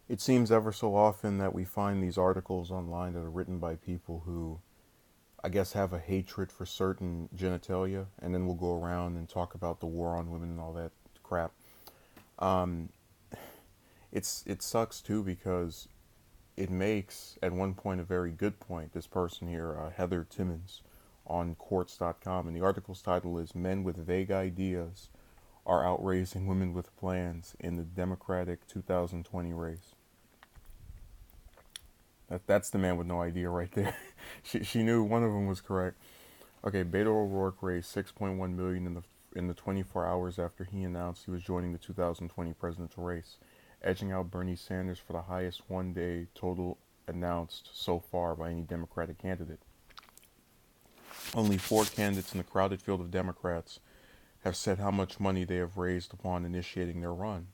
It seems ever so often that we find these articles online that are written by people who, I guess, have a hatred for certain genitalia, and then we'll go around and talk about the war on women and all that crap. Um, it sucks too because it makes at one point a very good point. This person here, Heather Timmons, on Quartz.com, and the article's title is "Men with Vague Ideas Are Outraising Women with Plans in the Democratic 2020 Race." That's the man with no idea right there. She knew one of them was correct. Okay, Beto O'Rourke raised 6.1 million in the 24 hours after he announced he was joining the 2020 presidential race, edging out Bernie Sanders for the highest one-day total announced so far by any Democratic candidate. Only four candidates in the crowded field of Democrats have said how much money they have raised upon initiating their run.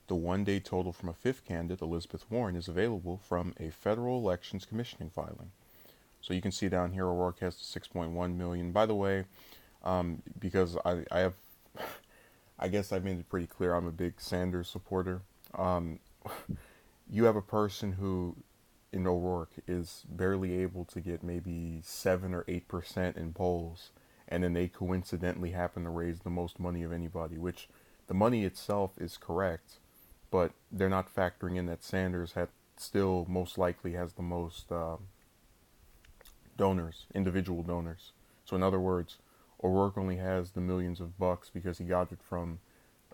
The one-day total from a fifth candidate, Elizabeth Warren, is available from a federal elections commissioning filing. So you can see down here, O'Rourke has 6.1 million. By the way, because I have, I guess I made it pretty clear I'm a big Sanders supporter. Um, you have a person who, in O'Rourke, is barely able to get maybe 7 or 8% in polls, and then they coincidentally happen to raise the most money of anybody, which the money itself is correct, but they're not factoring in that Sanders had still most likely has the most donors, individual donors. So in other words, O'Rourke only has the millions of bucks because he got it from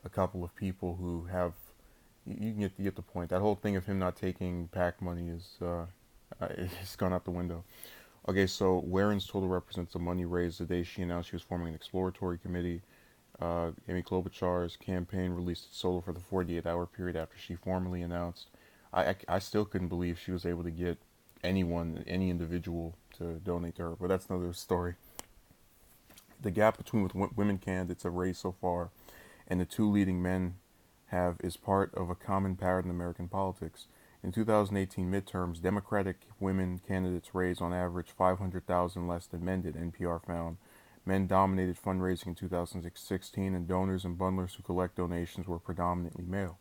a couple of people who have. You get the point. That whole thing of him not taking PAC money is it's gone out the window. Okay, so Warren's total represents the money raised the day she announced she was forming an exploratory committee. Amy Klobuchar's campaign released its solo for the 48-hour period after she formally announced. I still couldn't believe she was able to get anyone, any individual, to donate to her, but that's another story. The gap between what women candidates have raised so far and the two leading men have is part of a common pattern in American politics. In 2018 midterms, Democratic women candidates raised on average 500,000 less than men did, NPR found. Men dominated fundraising in 2016, and donors and bundlers who collect donations were predominantly male.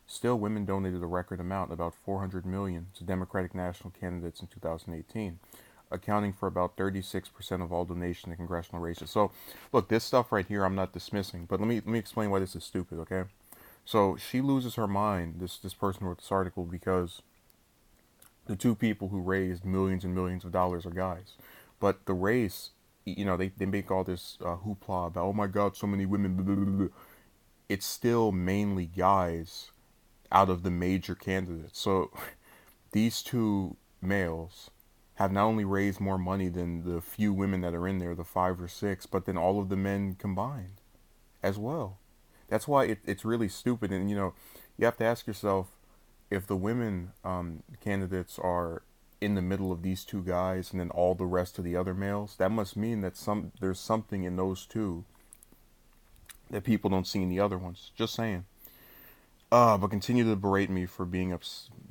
Still, women donated a record amount, about 400 million, to Democratic national candidates in 2018, accounting for about 36% of all donations in congressional races. So, look, this stuff right here I'm not dismissing, but let me explain why this is stupid, okay? So she loses her mind, this person who wrote this article, because the two people who raised millions and millions of dollars are guys. But the race, they make all this hoopla about, oh my God, so many women, blah, blah, blah, blah. It's still mainly guys out of the major candidates. So these two males have not only raised more money than the few women that are in there, the five or six, but then all of the men combined as well. That's why it's really stupid. And, you have to ask yourself, if the women candidates are in the middle of these two guys and then all the rest of the other males, that must mean that there's something in those two that people don't see in the other ones. Just saying. But continue to berate me for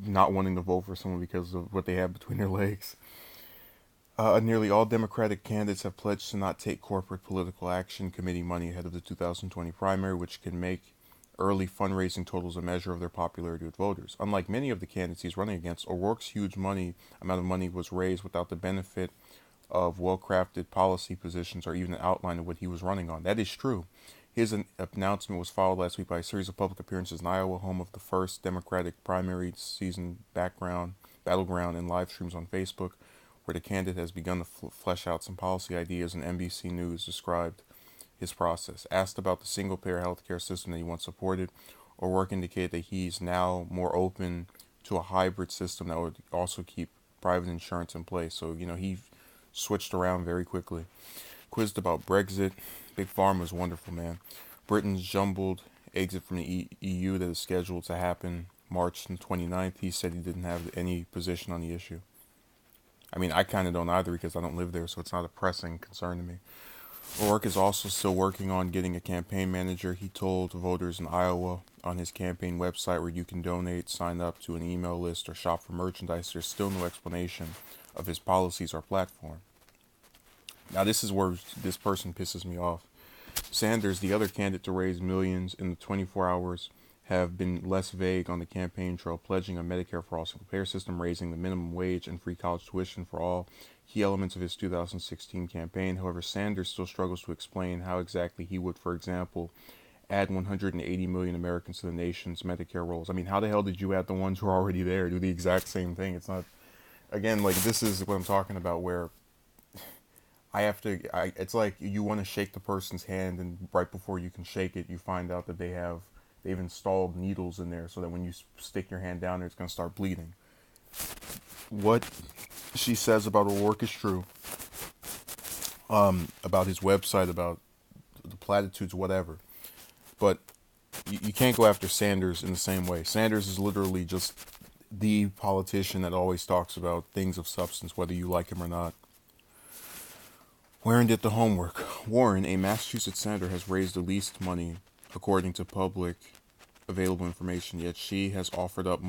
not wanting to vote for someone because of what they have between their legs. Nearly all Democratic candidates have pledged to not take corporate political action committee money ahead of the 2020 primary, which can make early fundraising totals a measure of their popularity with voters. Unlike many of the candidates he's running against, O'Rourke's huge amount of money was raised without the benefit of well-crafted policy positions or even an outline of what he was running on. That is true. His announcement was followed last week by a series of public appearances in Iowa, home of the first Democratic primary season battleground, and live streams on Facebook, where the candidate has begun to flesh out some policy ideas, and NBC News described his process. Asked about the single-payer healthcare system that he once supported, O'Rourke indicated that he's now more open to a hybrid system that would also keep private insurance in place. So, he switched around very quickly. Quizzed about Brexit, Big Pharma is wonderful, man. Britain's jumbled exit from the EU that is scheduled to happen March 29th. He said he didn't have any position on the issue. I mean, I kind of don't either because I don't live there, so it's not a pressing concern to me. O'Rourke is also still working on getting a campaign manager. He told voters in Iowa on his campaign website, where you can donate, sign up to an email list, or shop for merchandise, there's still no explanation of his policies or platform. Now, this is where this person pisses me off. Sanders, the other candidate to raise millions in the 24 hours have been less vague on the campaign trail, pledging a Medicare for all single payer system, raising the minimum wage, and free college tuition for all, key elements of his 2016 campaign. However, Sanders still struggles to explain how exactly he would, for example, add 180 million Americans to the nation's Medicare rolls. I mean, how the hell did you add the ones who are already there do the exact same thing? It's not, again, like, this is what I'm talking about, where it's like you want to shake the person's hand, and right before you can shake it, you find out that they've installed needles in there so that when you stick your hand down there, it's going to start bleeding. What she says about O'Rourke is true. About his website, about the platitudes, whatever. But you can't go after Sanders in the same way. Sanders is literally just the politician that always talks about things of substance, whether you like him or not. Warren did the homework. Warren, a Massachusetts senator, has raised the least money according to public available information, yet she has offered up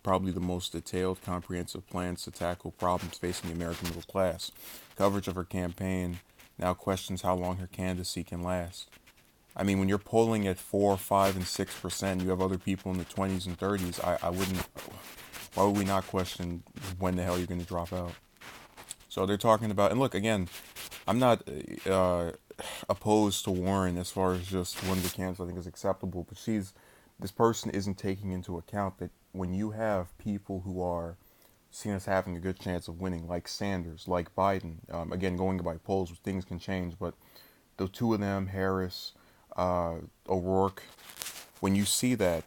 probably the most detailed, comprehensive plans to tackle problems facing the American middle class. Coverage of her campaign now questions how long her candidacy can last. I mean, when you're polling at 4, 5, and 6%, you have other people in the 20s and 30s. I wouldn't. Why would we not question when the hell you're going to drop out? So they're talking about, and look, again, I'm not opposed to Warren as far as just one of the candidates I think is acceptable, but this person isn't taking into account that when you have people who are seen as having a good chance of winning, like Sanders, like Biden, again, going by polls, things can change, but the two of them, Harris, O'Rourke, when you see that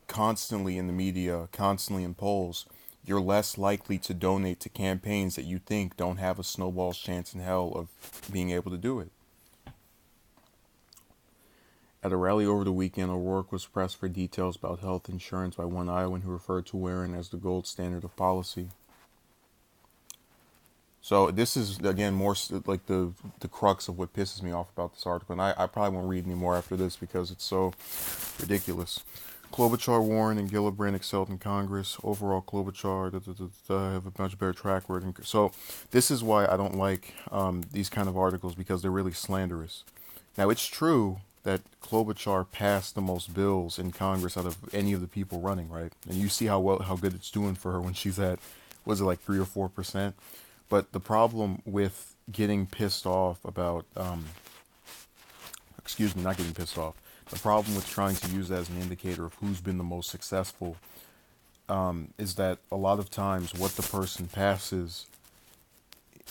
constantly in the media, constantly in polls, you're less likely to donate to campaigns that you think don't have a snowball's chance in hell of being able to do it. At a rally over the weekend, O'Rourke was pressed for details about health insurance by one Iowan who referred to Warren as the gold standard of policy. So this is, again, more like the crux of what pisses me off about this article. And I probably won't read any more after this because it's so ridiculous. Klobuchar, Warren, and Gillibrand excelled in Congress. Overall, Klobuchar have a much better track record. So this is why I don't like these kind of articles, because they're really slanderous. Now, it's true that Klobuchar passed the most bills in Congress out of any of the people running, right? And you see how good it's doing for her when she's at, was it like 3 or 4%? But the problem with getting pissed off about, not getting pissed off. The problem with trying to use that as an indicator of who's been the most successful is that a lot of times what the person passes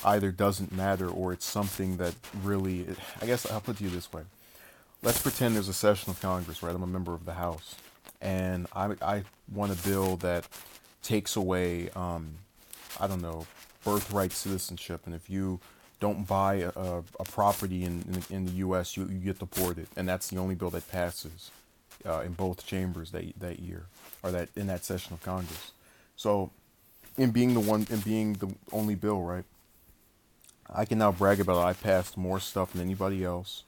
either doesn't matter, or it's something that really, I guess I'll put it to you this way. Let's pretend there's a session of Congress, right? I'm a member of the House, and I want a bill that takes away, birthright citizenship, and if you don't buy a property in the U.S., you get deported, and that's the only bill that passes in both chambers that year, or that in that session of Congress. So, in being the only bill, right? I can now brag about it. I passed more stuff than anybody else,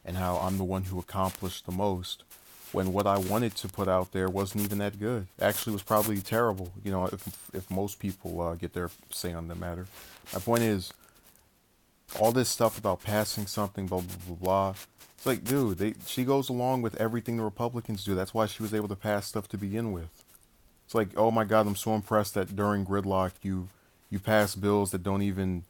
and how I'm the one who accomplished the most, when what I wanted to put out there wasn't even that good. Actually, it was probably terrible, if most people get their say on the matter. My point is, all this stuff about passing something, blah, blah, blah, blah. It's like, dude, she goes along with everything the Republicans do. That's why she was able to pass stuff to begin with. It's like, oh my God, I'm so impressed that during gridlock you pass bills that don't even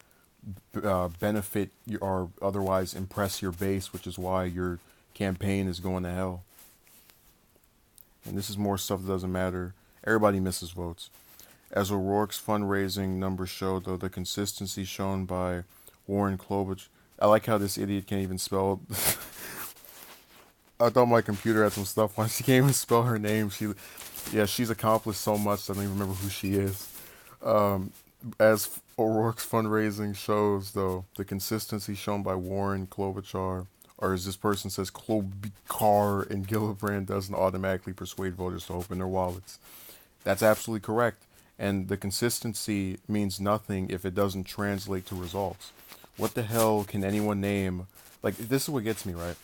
benefit or otherwise impress your base, which is why your campaign is going to hell. And this is more stuff that doesn't matter. Everybody misses votes. As O'Rourke's fundraising numbers show, though, the consistency shown by Warren Klobuchar. I like how this idiot can't even spell. I thought my computer had some stuff on. She can't even spell her name. She's accomplished so much. I don't even remember who she is. As O'Rourke's fundraising shows, though, the consistency shown by Warren Klobuchar, or as this person says, Klobuchar and Gillibrand, doesn't automatically persuade voters to open their wallets. That's absolutely correct. And the consistency means nothing if it doesn't translate to results. What the hell can anyone name? Like, this is what gets me, right?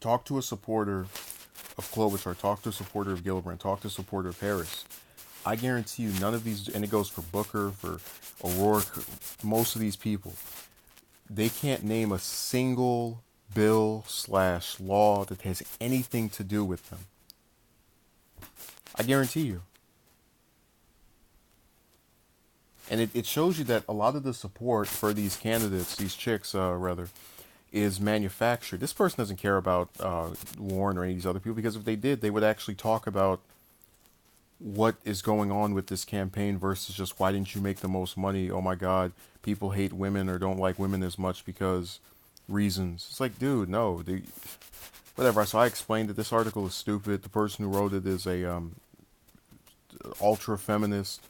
Talk to a supporter of Klobuchar, talk to a supporter of Gillibrand, talk to a supporter of Harris. I guarantee you none of these, and it goes for Booker, for O'Rourke, most of these people, they can't name a single bill slash law that has anything to do with them. I guarantee you. And it shows you that a lot of the support for these candidates, these chicks, rather, is manufactured. This person doesn't care about Warren or any of these other people, because if they did, they would actually talk about what is going on with this campaign versus just why didn't you make the most money? Oh my God, people hate women or don't like women as much because reasons. It's like, dude, no, whatever. So I explained that this article is stupid. The person who wrote it is a ultra feminist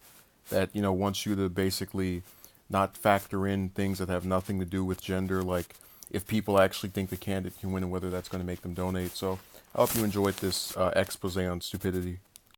that wants you to basically not factor in things that have nothing to do with gender, like if people actually think the candidate can win and whether that's going to make them donate. So I hope you enjoyed this expose on stupidity.